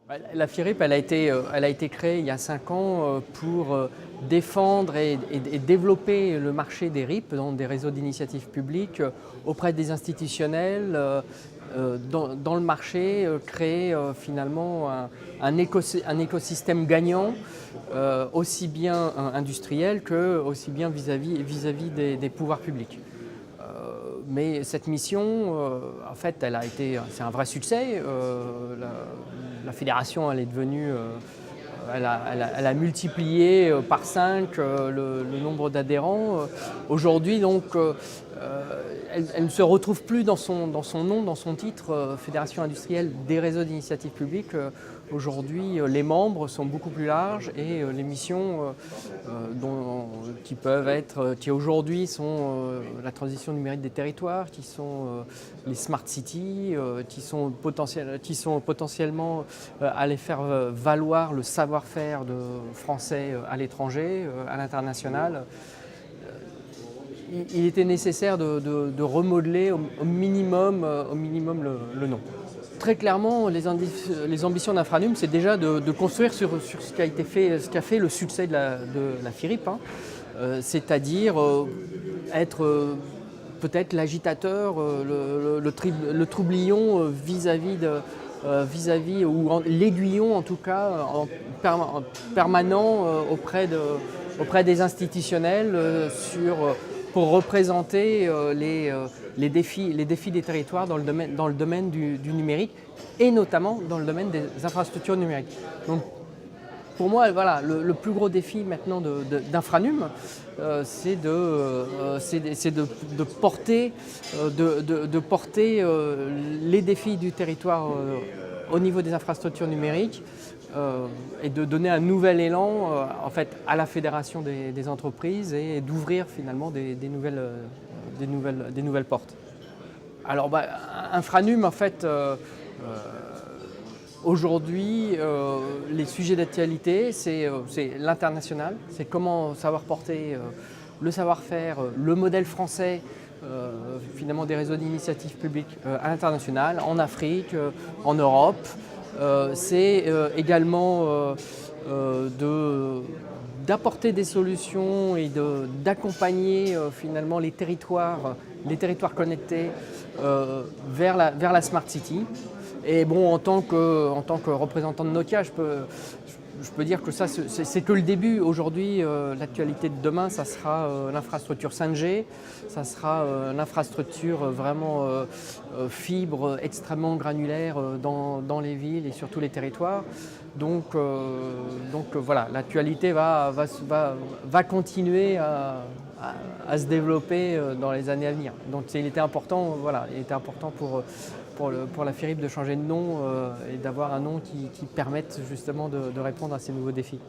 La FIRIP, elle a été créée il y a 5 ans pour défendre et développer le marché des RIP, donc des réseaux d'initiative publique, auprès des institutionnels, dans le marché, créer finalement un écosystème gagnant, aussi bien industriel que aussi bien vis-à-vis des pouvoirs publics. Mais cette mission, en fait, c'est un vrai succès. La fédération, elle est devenue, elle a multiplié par 5 le nombre d'adhérents. Aujourd'hui, donc, elle ne se retrouve plus dans son nom, dans son titre, Fédération industrielle des réseaux d'initiative publique. Aujourd'hui, les membres sont beaucoup plus larges et les missions qui aujourd'hui sont la transition numérique des territoires, qui sont les smart cities, qui sont potentiellement aller faire valoir le savoir-faire français à l'étranger, à l'international. Il était nécessaire de remodeler au minimum le nom. Très clairement, les ambitions d'Infranum, c'est déjà de construire sur ce qui a fait le succès de la FIRIP, hein. C'est-à-dire être peut-être l'agitateur, le troublion vis-à-vis ou l'aiguillon en tout cas en permanent auprès des institutionnels pour représenter les défis des territoires dans le domaine du numérique et notamment dans le domaine des infrastructures numériques. Donc, pour moi, voilà, le plus gros défi maintenant d'Infranum, c'est de porter les défis du territoire au niveau des infrastructures numériques et de donner un nouvel élan en fait, à la fédération des entreprises et d'ouvrir finalement des nouvelles portes. Alors, Infranum, en fait, aujourd'hui, les sujets d'actualité, c'est l'international, c'est comment savoir porter le savoir-faire, le modèle français finalement des réseaux d'initiative publique à l'international, en Afrique, en Europe. C'est également d'apporter des solutions et d'accompagner finalement les territoires connectés vers la Smart City. Et bon, en tant que représentant de Nokia, je peux dire que ça, c'est que le début. Aujourd'hui, l'actualité de demain, ça sera l'infrastructure 5G, ça sera l'infrastructure vraiment fibre extrêmement granulaire dans les villes et sur tous les territoires. Donc voilà, l'actualité va continuer à se développer dans les années à venir. Donc il était important pour la FIRIP de changer de nom et d'avoir un nom qui permette justement de répondre à ces nouveaux défis.